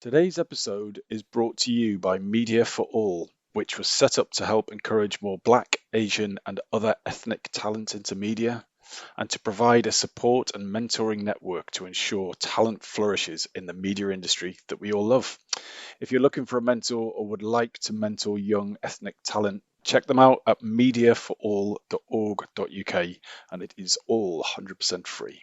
Today's episode is brought to you by Media for All, which was set up to help encourage more Black, Asian, and other ethnic talent into media, and to provide a support and mentoring network to ensure talent flourishes in the media industry that we all love. If you're looking for a mentor or would like to mentor young ethnic talent, check them out at mediaforall.org.uk, and it is all 100% free.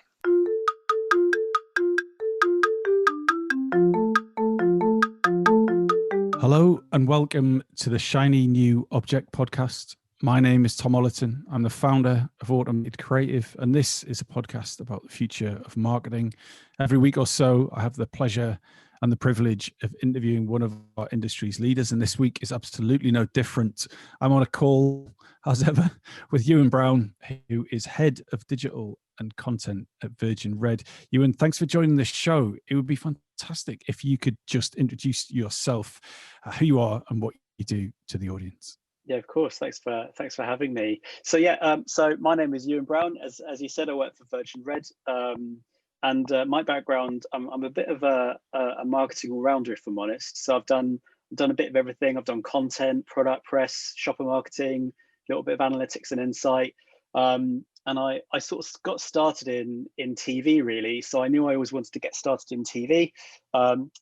Hello and welcome to the Shiny New Object podcast. My name is Tom Ollerton. I'm the founder of Automated Creative, and this is a podcast about the future of marketing. Every week or so, I have the pleasure and the privilege of interviewing one of our industry's leaders, and this week is absolutely no different. I'm on a call, as ever, with Euan Brown, who is head of digital and content at Virgin Red. Euan, thanks for joining the show. It would be fantastic if you could just introduce yourself, who you are and what you do to the audience. Yeah, of course. Thanks for having me. So my name is Euan Brown. As you said, I work for Virgin Red, and my background, I'm a bit of a marketing all-rounder, if I'm honest. So I've done a bit of everything. I've done content, product press, shopper marketing, a little bit of analytics and insight. And I sort of got started in TV, really. So I knew I always wanted to get started in TV.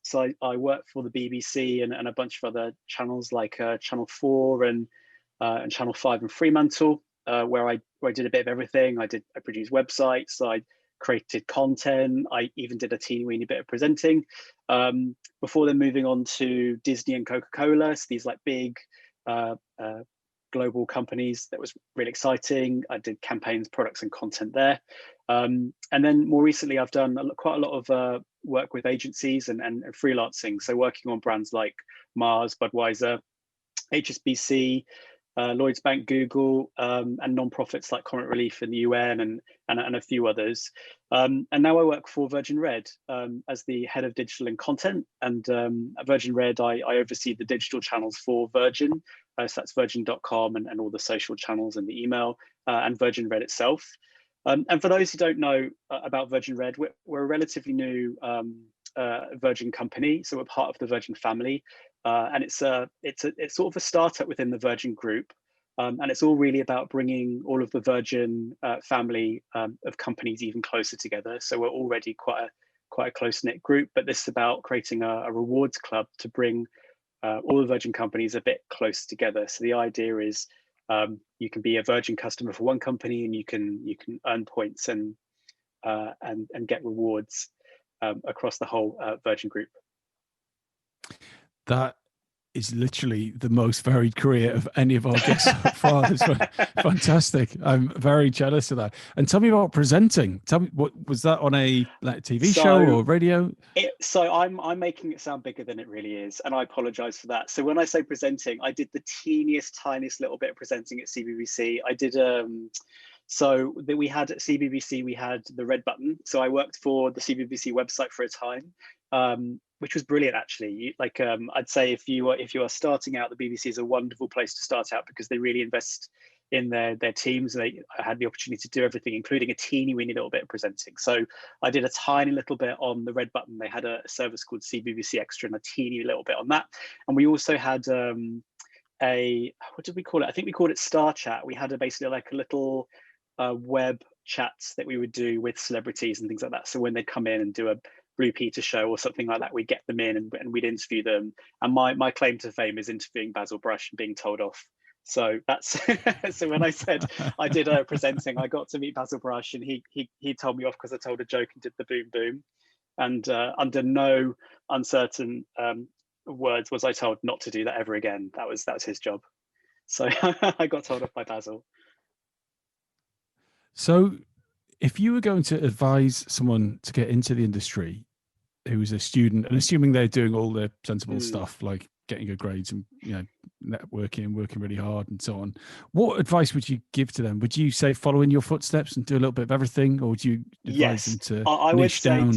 So I worked for the BBC and a bunch of other channels like Channel 4 and Channel 5 and Fremantle, where I did a bit of everything. I produced websites, I created content, I even did a teeny weeny bit of presenting. Before then moving on to Disney and Coca-Cola, so these like big global companies. That was really exciting. I did campaigns, products, and content there. And then more recently, I've done quite a lot of work with agencies and freelancing. So working on brands like Mars, Budweiser, HSBC, Lloyds Bank, Google, and non-profits like Comet Relief and the UN and a few others. And now I work for Virgin Red as the head of digital and content. And at Virgin Red, I oversee the digital channels for Virgin. So that's virgin.com and all the social channels and the email and Virgin Red itself. And for those who don't know about Virgin Red, we're a relatively new Virgin company. So we're part of the Virgin family. And it's sort of a startup within the Virgin Group, and it's all really about bringing all of the Virgin family of companies even closer together. So we're already quite a close-knit group, but this is about creating a rewards club to bring all the Virgin companies a bit close together. So the idea is you can be a Virgin customer for one company, and you can earn points and get rewards across the whole Virgin Group. That is literally the most varied career of any of our guests so far. It's fantastic. I'm very jealous of that. And tell me about presenting. Tell me, what was that on a TV show or radio? So I'm making it sound bigger than it really is, and I apologize for that. So when I say presenting, I did the tiniest little bit of presenting at CBBC. I did so that we had at CBBC, we had the red button. So I worked for the CBBC website for a time, which was brilliant, actually. I'd say if you are starting out, the BBC is a wonderful place to start out because they really invest in their teams. I had the opportunity to do everything, including a teeny weeny little bit of presenting. So I did a tiny little bit on the red button. They had a service called CBBC Extra and a teeny little bit on that. And we also had what did we call it? I think we called it Star Chat. We had basically like a little web chats that we would do with celebrities and things like that. So when they'd come in and do a Blue Peter show or something like that, we'd get them in and we'd interview them. And my claim to fame is interviewing Basil Brush and being told off. So that's so when I said I did presenting, I got to meet Basil Brush, and he told me off because I told a joke and did the boom boom. And under no uncertain words was I told not to do that ever again. That was his job. So I got told off by Basil. So if you were going to advise someone to get into the industry who was a student, and assuming they're doing all the sensible stuff like getting good grades and networking and working really hard and so on, what advice would you give to them? Would you say follow in your footsteps and do a little bit of everything, or would you advise them to I would say down?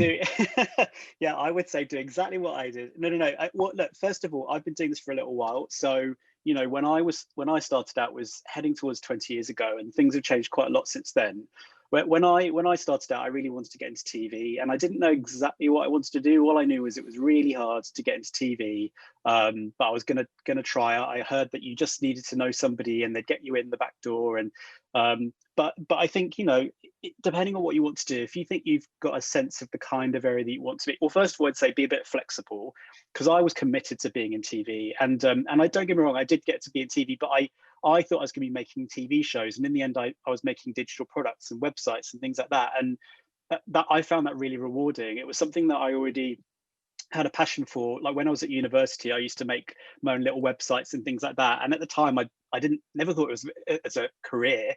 I would say do exactly what I did. No. Look, first of all, I've been doing this for a little while, so when I started out was heading towards 20 years ago, and things have changed quite a lot since then. when I started out, I really wanted to get into TV, and I didn't know exactly what I wanted to do. All I knew was it was really hard to get into TV, but I was gonna try. I heard that you just needed to know somebody, and they'd get you in the back door. And but I think, you know, depending on what you want to do, if you think you've got a sense of the kind of area that you want to be, well, first of all, I'd say be a bit flexible, because I was committed to being in TV, and I, don't get me wrong, I did get to be in TV, but I thought I was going to be making TV shows, and in the end, I was making digital products and websites and things like that, and that I found that really rewarding. It was something that I already had a passion for. Like when I was at university, I used to make my own little websites and things like that, and at the time, I didn't never thought it was as a career.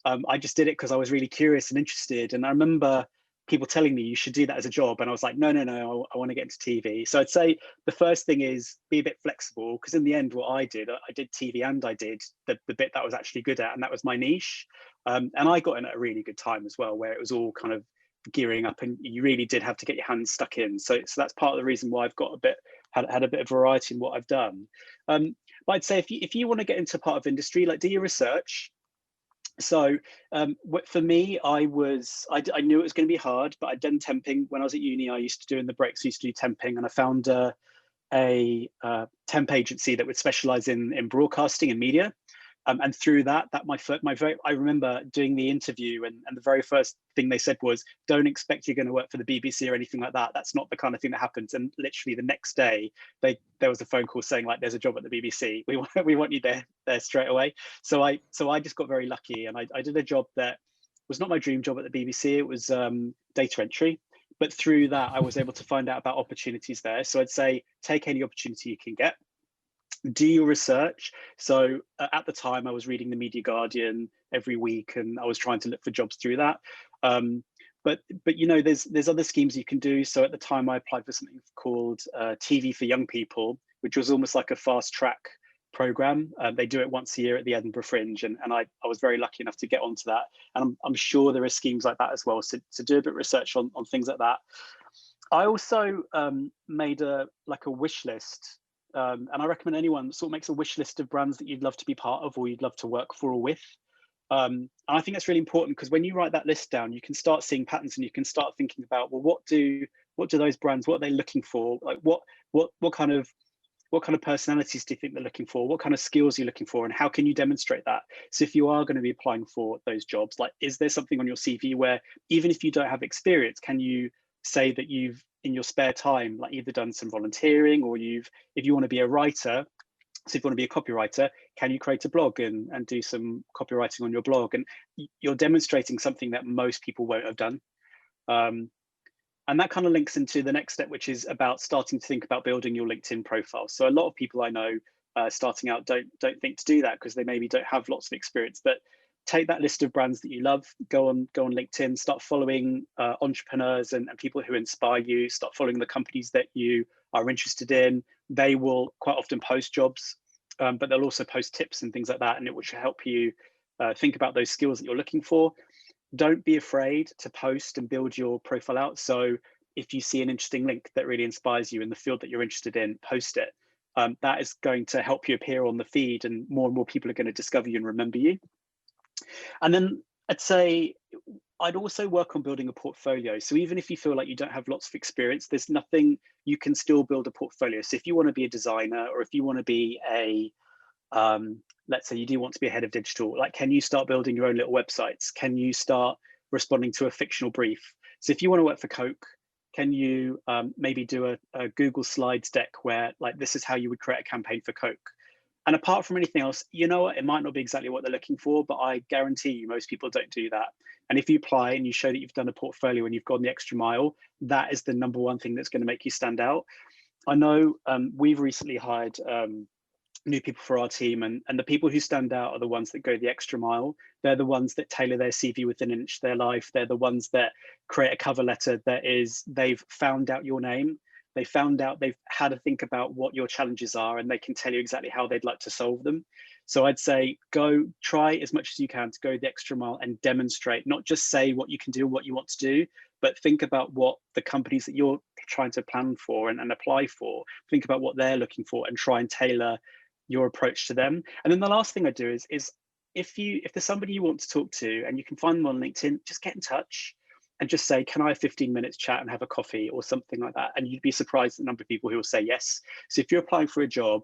I just did it because I was really curious and interested, and I remember people telling me you should do that as a job, and I was like, no, I want to get into TV. So I'd say the first thing is be a bit flexible, because in the end, what I did TV, and I did the bit that I was actually good at, and that was my niche. And I got in at a really good time as well, where it was all kind of gearing up, and you really did have to get your hands stuck in. So that's part of the reason why I've got had a bit of variety in what I've done. But I'd say if you want to get into part of industry, like, do your research. So for me, I knew it was going to be hard, but I'd done temping when I was at uni. I used to do in the breaks, I used to do temping, and I found a temp agency that would specialize in broadcasting and media. And through that I remember doing the interview, and the very first thing they said was, don't expect you're going to work for the BBC or anything like that. That's not the kind of thing that happens. And literally the next day, there was a phone call saying, like, there's a job at the BBC. We want you there straight away. So I just got very lucky, and I did a job that was not my dream job at the BBC. It was data entry. But through that, I was able to find out about opportunities there. So I'd say take any opportunity you can get. Do your research. So at the time, I was reading the Media Guardian every week, and I was trying to look for jobs through that. But you know, there's other schemes you can do. So at the time, I applied for something called TV for Young People, which was almost like a fast track program. They do it once a year at the Edinburgh Fringe, and I was very lucky enough to get onto that. And I'm sure there are schemes like that as well. So do a bit of research on things like that. I also made a wish list. And I recommend anyone sort of makes a wish list of brands that you'd love to be part of, or you'd love to work for or with. And I think that's really important, because when you write that list down, you can start seeing patterns, and you can start thinking about, well, what do those brands, what are they looking for? Like what kind of personalities do you think they're looking for? What kind of skills are you looking for, and how can you demonstrate that? So if you are going to be applying for those jobs, like, is there something on your CV where, even if you don't have experience, can you say that you've, in your spare time, like, either done some volunteering, or if you want to be a writer, so if you want to be a copywriter, can you create a blog and do some copywriting on your blog? And you're demonstrating something that most people won't have done. And that kind of links into the next step, which is about starting to think about building your LinkedIn profile. So a lot of people I know starting out don't think to do that, because they maybe don't have lots of experience. But take that list of brands that you love, go on LinkedIn, start following entrepreneurs and people who inspire you, start following the companies that you are interested in. They will quite often post jobs, but they'll also post tips and things like that, and it will help you think about those skills that you're looking for. Don't be afraid to post and build your profile out. So if you see an interesting link that really inspires you in the field that you're interested in, post it. That is going to help you appear on the feed, and more people are going to discover you and remember you. And then I'd say I'd also work on building a portfolio. So even if you feel like you don't have lots of experience, there's nothing, you can still build a portfolio. So if you want to be a designer, or if you want to be a, let's say you do want to be a head of digital, like, can you start building your own little websites? Can you start responding to a fictional brief? So if you want to work for Coke, can you maybe do a Google Slides deck where, like, this is how you would create a campaign for Coke? And apart from anything else, you know what, it might not be exactly what they're looking for, but I guarantee you most people don't do that. And if you apply and you show that you've done a portfolio and you've gone the extra mile, that is the number one thing that's going to make you stand out. I know we've recently hired new people for our team, and the people who stand out are the ones that go the extra mile. They're the ones that tailor their CV within an inch of their life. They're the ones that create a cover letter that is, they've found out your name. They've had to think about what your challenges are, and they can tell you exactly how they'd like to solve them. So I'd say go try as much as you can to go the extra mile and demonstrate, not just say what you can do, what you want to do, but think about what the companies that you're trying to plan for and apply for, think about what they're looking for and try and tailor your approach to them. And then the last thing I do is if there's somebody you want to talk to and you can find them on LinkedIn, just get in touch and just say, can I have 15 minutes chat and have a coffee or something like that? And you'd be surprised at the number of people who will say yes. So if you're applying for a job,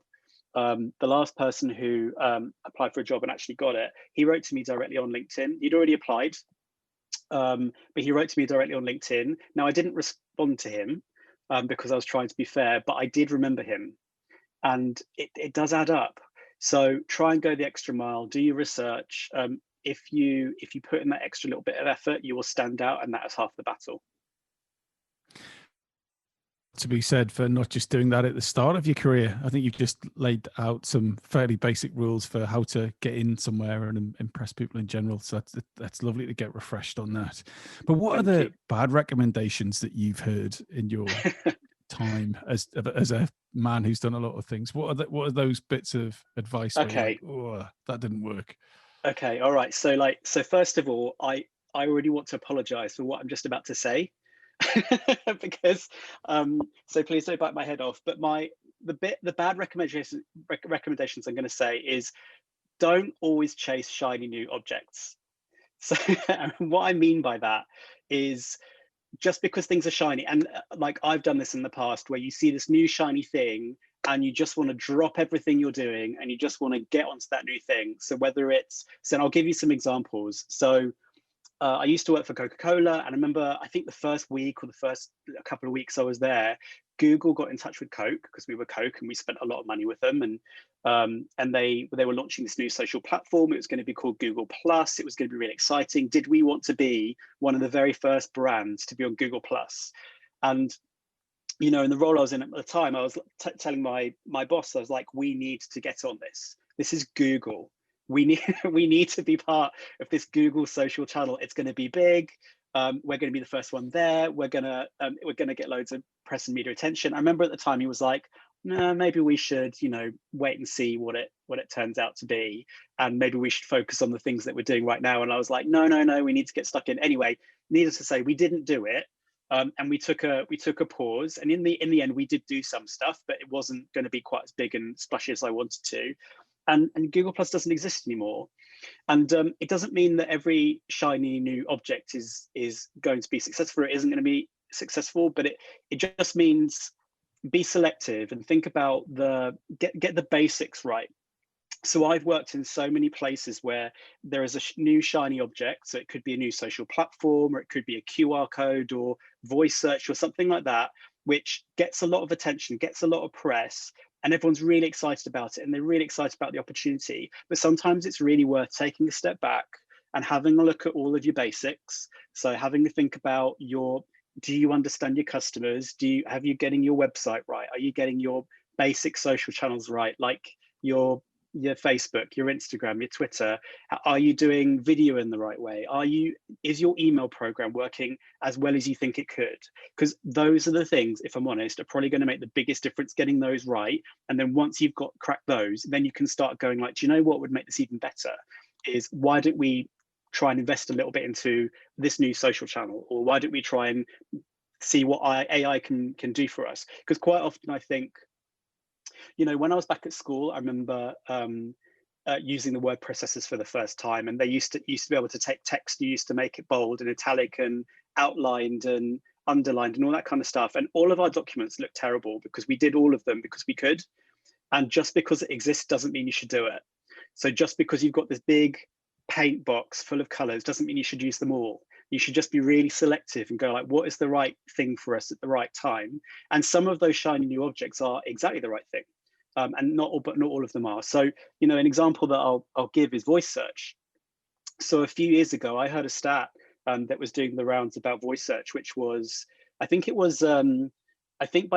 the last person who applied for a job and actually got it, he wrote to me directly on LinkedIn. He'd already applied, but he wrote to me directly on LinkedIn. Now, I didn't respond to him because I was trying to be fair, but I did remember him. And it does add up. So try and go the extra mile, do your research. If you put in that extra little bit of effort, you will stand out, and that is half the battle. To be said for not just doing that at the start of your career. I think you've just laid out some fairly basic rules for how to get in somewhere and impress people in general. So that's lovely to get refreshed on that. But what are the bad recommendations that you've heard in your time as a man who's done a lot of things? What are those bits of advice where you're like, oh, that didn't work? Okay, all right. So first of all, I already want to apologize for what I'm just about to say. Because so please don't bite my head off. But the bad recommendations I'm going to say is, don't always chase shiny new objects. So what I mean by that is, just because things are shiny, and like I've done this in the past, where you see this new shiny thing and you just want to drop everything you're doing and you just want to get onto that new thing. So I'll give you some examples. So I used to work for Coca-Cola, and I remember, I think the first week or the first couple of weeks I was there, Google got in touch with Coke, because we were Coke and we spent a lot of money with them. And they were launching this new social platform. It was going to be called Google Plus. It was going to be really exciting. Did we want to be one of the very first brands to be on Google Plus? And, in the role I was in at the time, I was telling my boss, I was like, we need to get on this. This is Google. We need to be part of this Google social channel. It's going to be big. We're going to be the first one there. We're going to get loads of press and media attention. I remember at the time he was like, no, maybe we should, wait and see what it turns out to be, and maybe we should focus on the things that we're doing right now. And I was like, no, we need to get stuck in. Anyway, needless to say, we didn't do it, and we took a pause. And in the end, we did do some stuff, but it wasn't going to be quite as big and splashy as I wanted to. And Google Plus doesn't exist anymore. And it doesn't mean that every shiny new object is going to be successful. It isn't going to be successful, but it just means be selective and think about get the basics right. So I've worked in so many places where there is a new shiny object. So it could be a new social platform, or it could be a QR code or voice search or something like that, which gets a lot of attention, gets a lot of press, and everyone's really excited about it, and they're really excited about the opportunity. But sometimes it's really worth taking a step back and having a look at all of your basics. So having to think about do you understand your customers? Have you getting your website right? Are you getting your basic social channels right? Like your Facebook, your Instagram, your Twitter? Are you doing video in the right way? Is your email program working as well as you think it could? Because those are the things, if I'm honest, are probably going to make the biggest difference, getting those right. And then once you've cracked those, then you can start going like, do you know what would make this even better? Is why don't we try and invest a little bit into this new social channel? Or why don't we try and see what AI can do for us? Because quite often I think, when I was back at school, I remember using the word processors for the first time, and they used to be able to take text. You used to make it bold and italic and outlined and underlined and all that kind of stuff. And all of our documents look terrible because we did all of them because we could. And just because it exists doesn't mean you should do it. So just because you've got this big paint box full of colors doesn't mean you should use them all. You should just be really selective and go like, what is the right thing for us at the right time? And some of those shiny new objects are exactly the right thing. And not all of them are. So, an example that I'll give is voice search. So a few years ago, I heard a stat that was doing the rounds about voice search, which was, I think by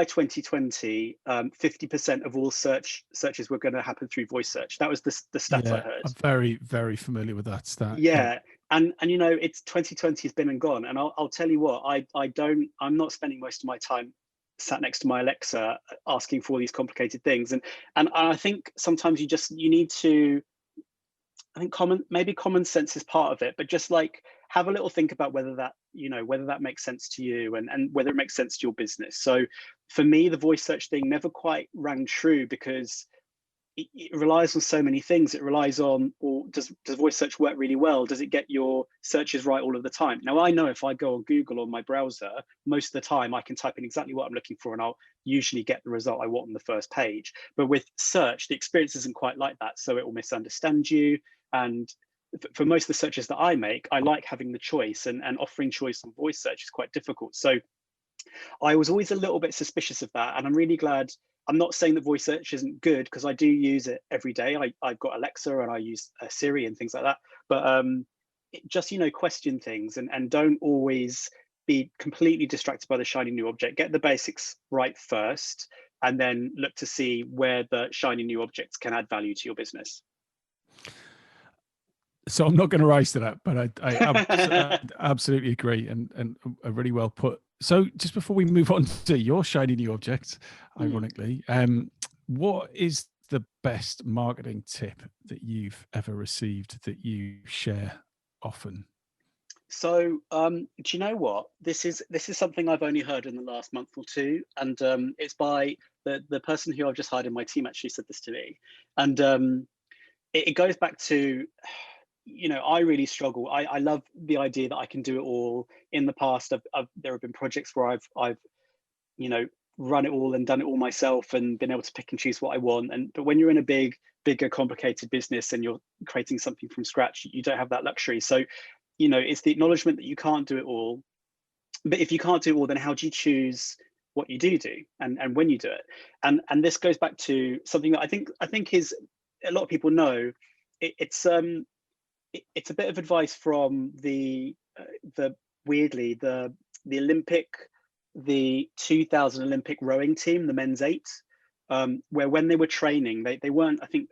2020, 50% of all searches were going to happen through voice search. That was the stats I heard. I'm very, very familiar with that stat. Yeah. And it's 2020 has been and gone. And I'll tell you what, I'm not spending most of my time sat next to my Alexa asking for these complicated things. And I think sometimes you need to, I think common sense is part of it, but just like have a little think about whether that makes sense to you and whether it makes sense to your business. So for me, the voice search thing never quite rang true because, it relies on so many things. It relies on, or does voice search work really well? Does it get your searches right all of the time? Now, I know if I go on Google on my browser, most of the time I can type in exactly what I'm looking for and I'll usually get the result I want on the first page. But with search, the experience isn't quite like that. So it will misunderstand you. And for most of the searches that I make, I like having the choice, and offering choice on voice search is quite difficult. So I was always a little bit suspicious of that. And I'm really glad. I'm not saying that voice search isn't good, because I do use it every day. I've got Alexa and I use Siri and things like that. But just, question things, and don't always be completely distracted by the shiny new object. Get the basics right first, and then look to see where the shiny new objects can add value to your business. So I'm not going to rise to that, but I absolutely agree, and really well put. So just before we move on to your shiny new object, ironically, what is the best marketing tip that you've ever received that you share often? So, do you know what? This is something I've only heard in the last month or two, and it's by the person who I've just hired in my team. Actually said this to me, and it goes back to, I really struggle. I love the idea that I can do it all. In the past, there have been projects where I've run it all and done it all myself and been able to pick and choose what I want. But when you're in a bigger, complicated business and you're creating something from scratch, you don't have that luxury. So, it's the acknowledgement that you can't do it all. But if you can't do it all, then how do you choose what you do and when you do it? And this goes back to something that I think is, a lot of people know. It's a bit of advice from the weirdly the Olympic, the 2000 Olympic rowing team, the men's 8, where when they were training, they weren't, I think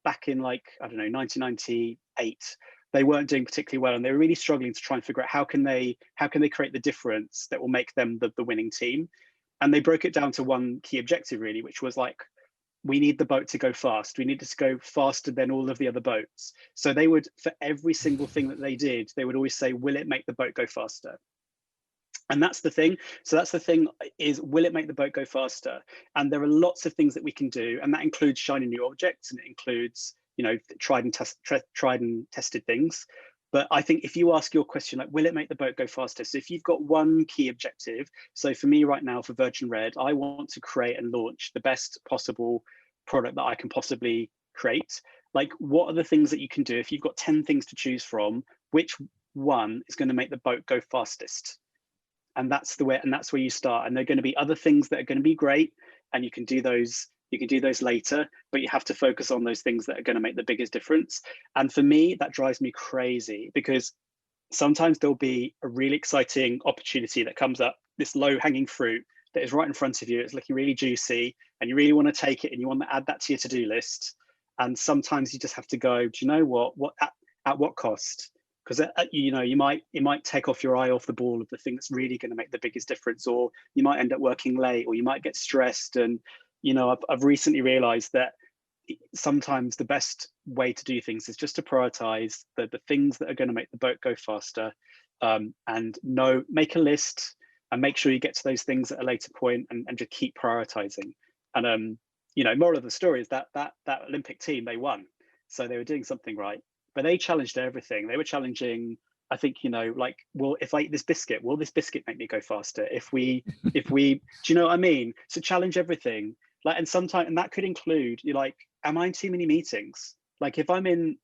back in 1998, they weren't doing particularly well, and they were really struggling to try and figure out how can they create the difference that will make them the winning team. And they broke it down to one key objective, really, which was we need the boat to go fast. We need it to go faster than all of the other boats. So they would, for every single thing that they did, they would always say, will it make the boat go faster? And that's the thing. So that's the thing, is, will it make the boat go faster? And there are lots of things that we can do. And that includes shiny new objects, and it includes, tried and tested things. But I think if you ask your question, will it make the boat go faster? So if you've got one key objective, so for me right now, for Virgin Red, I want to create and launch the best possible product that I can possibly create. What are the things that you can do? If you've got 10 things to choose from, which one is going to make the boat go fastest? And that's where you start. And there are going to be other things that are going to be great, and you can do those later, but you have to focus on those things that are going to make the biggest difference. And for me, that drives me crazy, because sometimes there'll be a really exciting opportunity that comes up, this low-hanging fruit that is right in front of you. It's looking really juicy, and you really want to take it, and you want to add that to your to-do list. And sometimes you just have to go, do you know what at what cost? Because you might take off your eye off the ball of the thing that's really going to make the biggest difference, or you might end up working late, or you might get stressed. And I've recently realized that sometimes the best way to do things is just to prioritize the things that are going to make the boat go faster, and make a list and make sure you get to those things at a later point, and just keep prioritizing. And moral of the story is that Olympic team, they won, so they were doing something right. But they challenged everything. They were challenging, I think, well, if I eat this biscuit, will this biscuit make me go faster? If we do you know what I mean? So challenge everything. And that could include, am I in too many meetings? If I'm in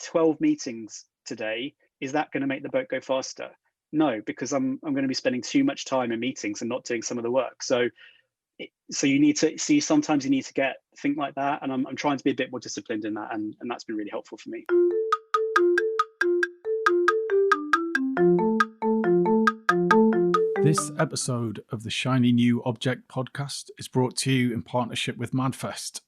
12 meetings today, is that going to make the boat go faster? No, because I'm going to be spending too much time in meetings and not doing some of the work. So sometimes you need to think like that. And I'm trying to be a bit more disciplined in that. And that's been really helpful for me. This episode of the Shiny New Object podcast is brought to you in partnership with Madfest.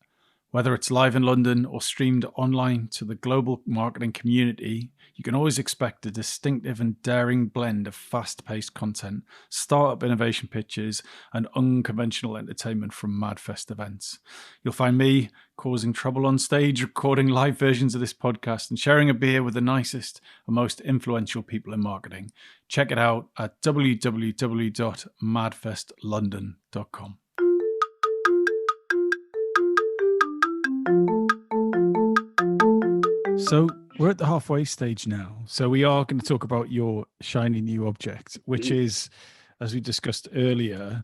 Whether it's live in London or streamed online to the global marketing community, you can always expect a distinctive and daring blend of fast-paced content, startup innovation pitches, and unconventional entertainment from Madfest events. You'll find me causing trouble on stage, recording live versions of this podcast, and sharing a beer with the nicest and most influential people in marketing. Check it out at www.madfestlondon.com. So we're at the halfway stage now. So we are going to talk about your shiny new object, which is, as we discussed earlier,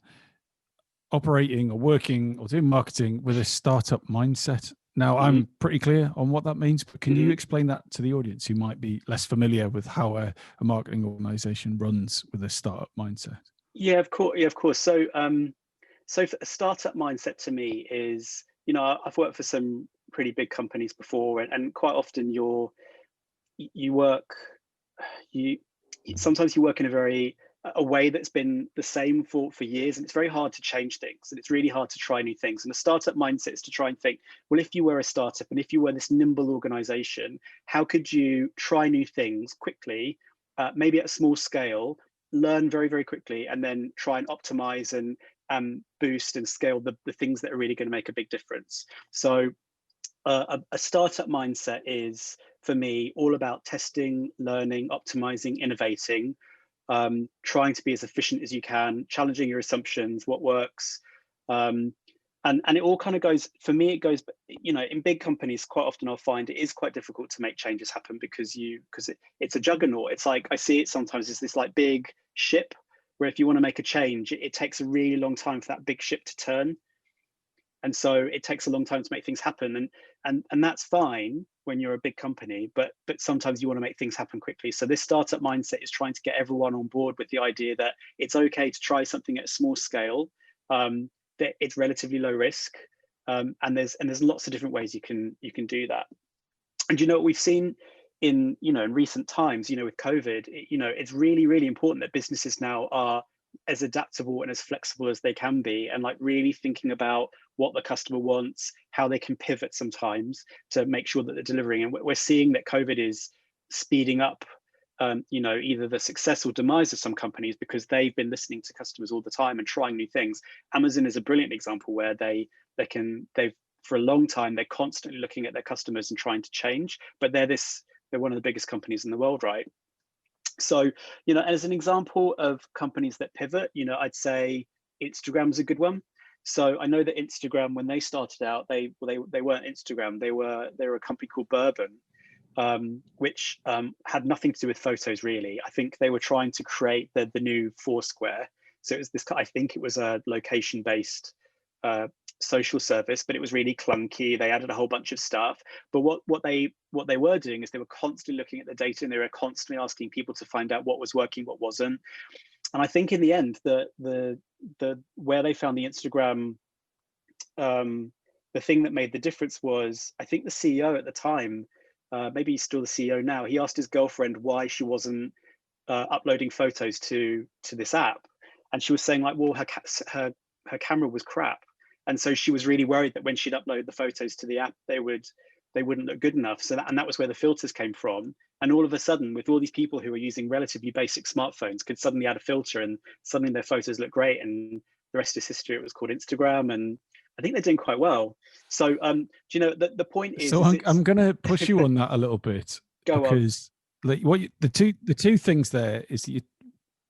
operating or working or doing marketing with a startup mindset. Now, I'm pretty clear on what that means, but can you explain that to the audience who might be less familiar with how a marketing organization runs with a startup mindset? Yeah, of course. Yeah, of course. So, so a startup mindset to me is, I've worked for some pretty big companies before, and quite often you sometimes you work in a way that's been the same for years, and it's very hard to change things, and it's really hard to try new things. And a startup mindset is to try and think, well, if you were a startup and if you were this nimble organization, how could you try new things quickly, maybe at a small scale, learn very, very quickly, and then try and optimize and boost and scale the things that are really going to make a big difference. So a startup mindset is, for me, all about testing, learning, optimizing, innovating, trying to be as efficient as you can, challenging your assumptions, what works. And it all kind of goes, for me, it goes, in big companies, quite often I'll find it is quite difficult to make changes happen because it's a juggernaut. It's like, I see it sometimes as this like big ship where if you want to make a change, it takes a really long time for that big ship to turn. And so it takes a long time to make things happen. And that's fine when you're a big company, but sometimes you want to make things happen quickly. So this startup mindset is trying to get everyone on board with the idea that it's okay to try something at a small scale, that it's relatively low risk, and there's lots of different ways you can do that. And what we've seen in recent times, with COVID, it's really, really important that businesses now are as adaptable and as flexible as they can be, and like really thinking about what the customer wants, how they can pivot sometimes to make sure that they're delivering. And we're seeing that COVID is speeding up either the success or demise of some companies because they've been listening to customers all the time and trying new things. Amazon is a brilliant example where they've for a long time, they're constantly looking at their customers and trying to change, but they're one of the biggest companies in the world, right? So, as an example of companies that pivot, I'd say Instagram's a good one. So I know that Instagram, when they started out, they weren't Instagram. They were a company called Bourbon, which had nothing to do with photos really. I think they were trying to create the new Foursquare. So it was this. I think it was a location-based social service, but it was really clunky. They added a whole bunch of stuff. But what they were doing is they were constantly looking at the data, and they were constantly asking people to find out what was working, what wasn't. And I think in the end, the where they found the Instagram, the thing that made the difference was, I think the CEO at the time, maybe he's still the CEO now, he asked his girlfriend why she wasn't uploading photos to this app, and she was saying like, well, her camera was crap, and so she was really worried that when she'd upload the photos to the app, they wouldn't look good enough. So that was where the filters came from. And all of a sudden, with all these people who are using relatively basic smartphones, could suddenly add a filter, and suddenly their photos look great. And the rest is history. It was called Instagram, and I think they're doing quite well. So, the point is? So I'm going to push you on that a little bit because like the two things there is that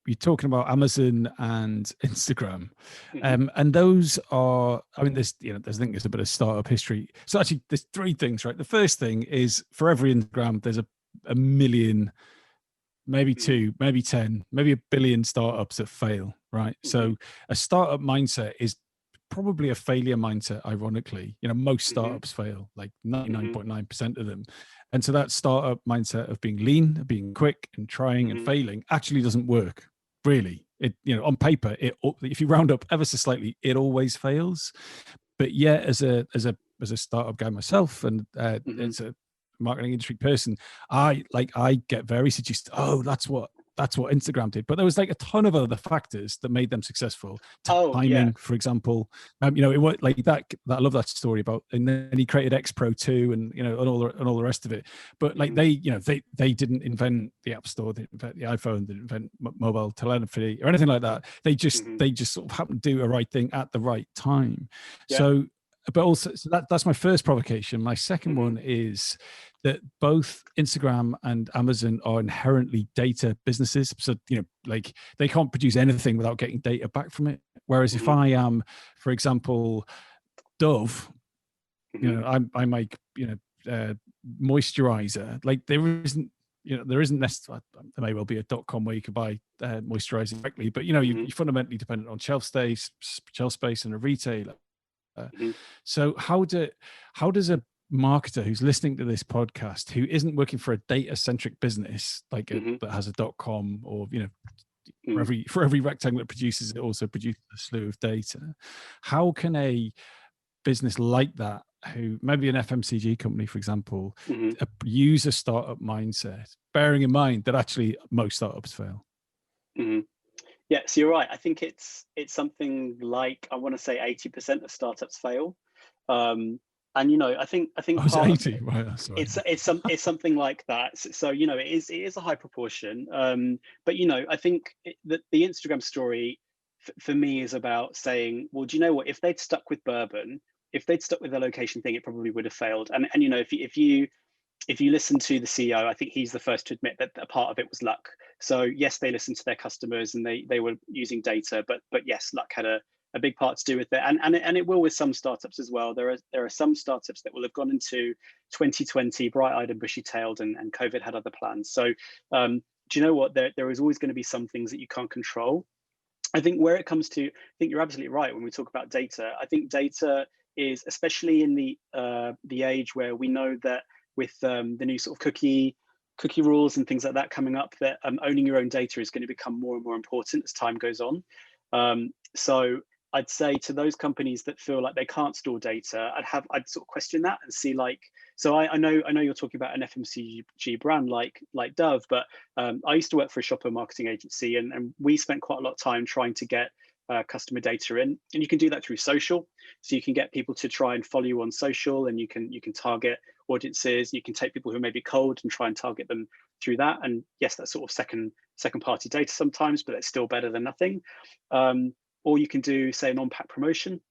you're talking about Amazon and Instagram, and those are, I mean, I think there's a bit of startup history. So actually, there's three things, right? The first thing is, for every Instagram, there's a million, maybe 2, maybe 10, maybe 1 billion startups that fail, right? So a startup mindset is probably a failure mindset. Ironically, most startups fail, like 99.9% of them. And so that startup mindset of being lean, being quick, and trying and failing actually doesn't work. Really, on paper, if you round up ever so slightly, it always fails. But yet, as a startup guy myself, and as a marketing industry person, I get very seduced. Oh, that's what Instagram did. But there was like a ton of other factors that made them successful. Timing, for example. It was like that. I love that story about, and then he created X Pro 2 and and all the rest of it. But like they didn't invent the App Store, they didn't invent the iPhone, they didn't invent mobile telephony or anything like that. They just sort of happened to do a right thing at the right time. Yeah. So, but also, so that's my first provocation. My second one is that both Instagram and Amazon are inherently data businesses. So, like they can't produce anything without getting data back from it. Whereas if I am, for example, Dove, I make, moisturizer, like there isn't, there isn't necessarily, there may well be a .com where you can buy moisturizer directly, but you're fundamentally dependent on shelf space and a retailer. So how does a marketer who's listening to this podcast, who isn't working for a data-centric business like that has a .com, or for every rectangle it produces, it also produces a slew of data, how can a business like that, who maybe an FMCG company, for example, use a startup mindset, bearing in mind that actually most startups fail? Yeah, so you're right. I think it's something like, I want to say 80% of startups fail. And I think part 80. Right, sorry. it's something like that. So it is a high proportion. But I think that the Instagram story for me is about saying, well, do you know what? If they'd stuck with bourbon, if they'd stuck with the location thing, it probably would have failed. And if you listen to the CEO, I think he's the first to admit that a part of it was luck. So yes, they listened to their customers and they were using data, but yes, luck had a big part to do with it, and it will with some startups as well. There are some startups that will have gone into 2020 bright-eyed and bushy-tailed, and COVID had other plans. So do you know what? There is always going to be some things that you can't control. I think where it comes to, I think you're absolutely right when we talk about data. I think data is, especially in the age where we know that with the new sort of cookie rules and things like that coming up, that owning your own data is going to become more and more important as time goes on. So I'd say to those companies that feel like they can't store data, I'd sort of question that and see, like, so I know you're talking about an FMCG brand like Dove, but I used to work for a shopper marketing agency, and we spent quite a lot of time trying to get customer data in, and you can do that through social. So you can get people to try and follow you on social, and you can target audiences. You can take people who may be cold and try and target them through that. And yes, that's sort of second party data sometimes, but it's still better than nothing. Or you can do, say, an on-pack promotion.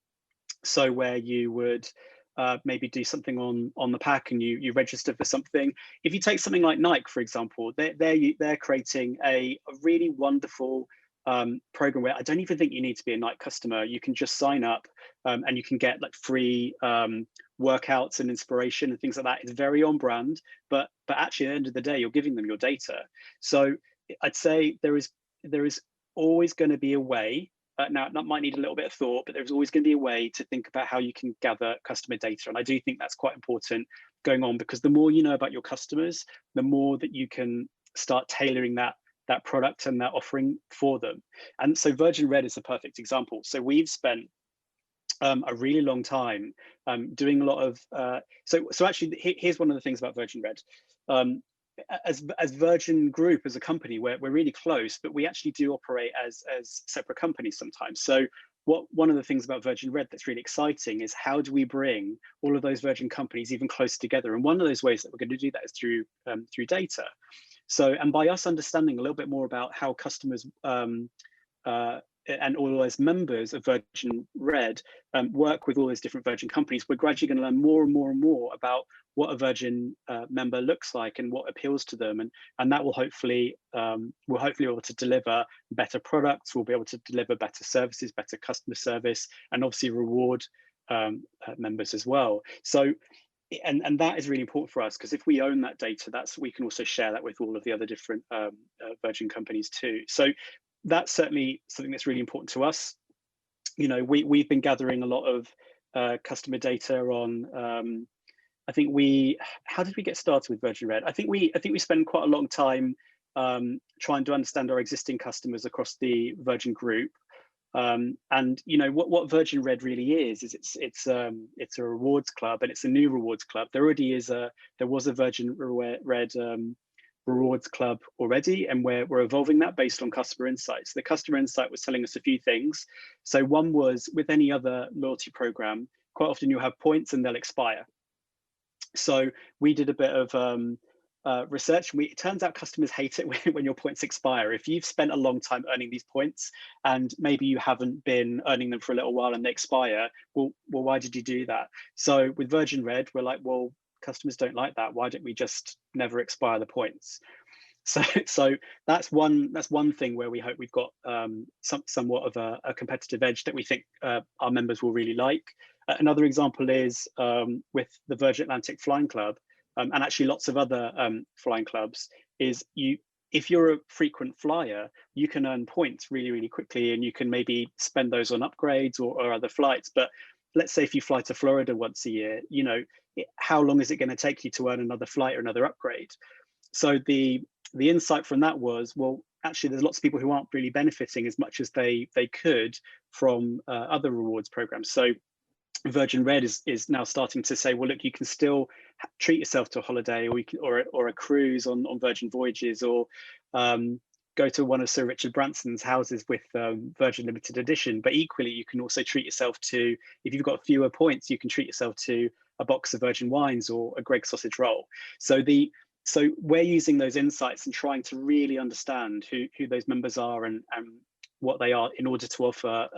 So where you would maybe do something on the pack, and you register for something. If you take something like Nike, for example, they're creating a really wonderful program where I don't even think you need to be a Nike customer. You can just sign up and you can get like free workouts and inspiration and things like that. It's very on brand, but actually at the end of the day, you're giving them your data. So I'd say there is always going to be a way. Now, that might need a little bit of thought, but there's always going to be a way to think about how you can gather customer data. And I do think that's quite important going on, because the more you know about your customers, the more that you can start tailoring that product and that offering for them. And so Virgin Red is a perfect example. So we've spent a really long time doing a lot of, so actually, here's one of the things about Virgin Red. As Virgin Group, as a company, we're really close, but we actually do operate as separate companies sometimes. So one of the things about Virgin Red that's really exciting is, how do we bring all of those Virgin companies even closer together? And one of those ways that we're going to do that is through data. So, and by us understanding a little bit more about how customers and all those members of Virgin Red work with all those different Virgin companies, we're gradually going to learn more and more and more about what a Virgin member looks like and what appeals to them, and that will hopefully be able to deliver better products. We'll be able to deliver better services, better customer service, and obviously reward members as well. So, and that is really important for us, because if we own that data, we can also share that with all of the other different Virgin companies too. So that's certainly something that's really important to us. We've been gathering a lot of customer data on. I think how did we get started with Virgin Red? I think we spend quite a long time trying to understand our existing customers across the Virgin Group. And what Virgin Red really is it's a rewards club, and it's a new rewards club. There was a Virgin Red rewards club already, and we're evolving that based on customer insights. The customer insight was telling us a few things. So one was, with any other loyalty program, quite often you'll have points and they'll expire. So we did a bit of research. It turns out customers hate it when your points expire. If you've spent a long time earning these points and maybe you haven't been earning them for a little while and they expire, well, why did you do that? So with Virgin Red, we're like, well, customers don't like that. Why don't we just never expire the points? So that's one thing where we hope we've got somewhat of a competitive edge that we think our members will really like. Another example is with the Virgin Atlantic Flying Club, and actually lots of other flying clubs, is if you're a frequent flyer, you can earn points really, really quickly, and you can maybe spend those on upgrades or other flights. But let's say if you fly to Florida once a year, how long is it going to take you to earn another flight or another upgrade? So the insight from that was, well, actually, there's lots of people who aren't really benefiting as much as they could from other rewards programs. So Virgin Red is now starting to say, well, look, you can still treat yourself to a holiday, or a cruise on Virgin Voyages, or go to one of Sir Richard Branson's houses with Virgin Limited Edition. But equally, you can also treat yourself to, if you've got fewer points, you can treat yourself to a box of Virgin wines or a Greggs sausage roll. So we're using those insights and trying to really understand who those members are and what they are, in order to offer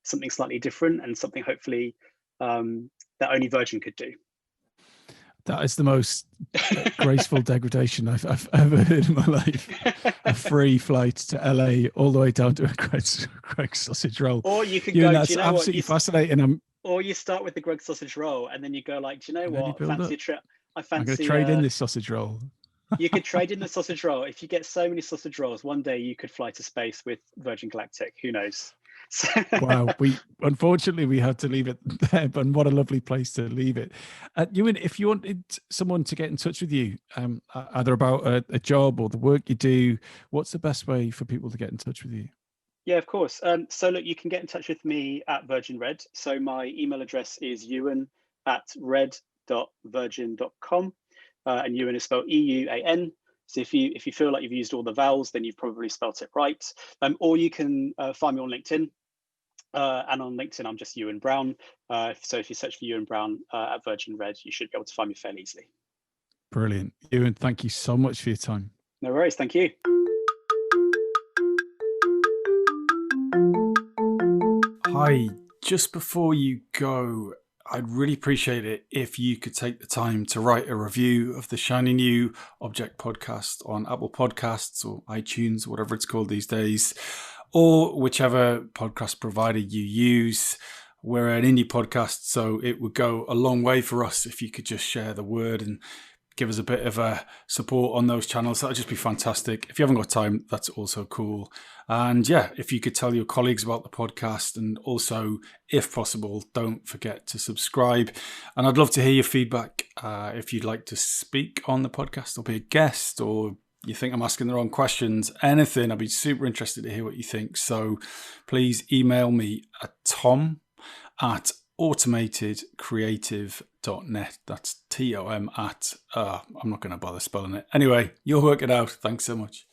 something slightly different, and something hopefully that only Virgin could do. That is the most graceful degradation I've ever heard in my life. A free flight to LA all the way down to a Greggs sausage roll. Or you could go, that's absolutely fascinating. Or you start with the Greggs sausage roll, and then you go like, do you know what? Fancy a trip. I'm going to trade in this sausage roll. You could trade in the sausage roll. If you get so many sausage rolls, one day you could fly to space with Virgin Galactic. Who knows? Wow. Unfortunately we had to leave it there, but what a lovely place to leave it. Euan, if you wanted someone to get in touch with you, either about a job or the work you do, what's the best way for people to get in touch with you? Yeah, of course. So look, you can get in touch with me at Virgin Red. So my email address is euan@red.virgin.com, and Euan is spelled EUAN. So if you feel like you've used all the vowels, then you've probably spelt it right. Or you can find me on LinkedIn. And on LinkedIn, I'm just Euan Brown. So if you search for Euan Brown at Virgin Red, you should be able to find me fairly easily. Brilliant. Euan, thank you so much for your time. No worries. Thank you. Hi. Just before you go, I'd really appreciate it if you could take the time to write a review of the Shiny New Object podcast on Apple Podcasts or iTunes, whatever it's called these days, or whichever podcast provider you use. We're an indie podcast, so it would go a long way for us if you could just share the word and give us a bit of a support on those channels. That'd just be fantastic. If you haven't got time, that's also cool. And yeah, if you could tell your colleagues about the podcast, and also, if possible, don't forget to subscribe. And I'd love to hear your feedback. If you'd like to speak on the podcast or be a guest, or you think I'm asking the wrong questions, anything, I'd be super interested to hear what you think. So please email me at tom@automatedcreative.net. That's TOM at, I'm not going to bother spelling it. Anyway, you'll work it out. Thanks so much.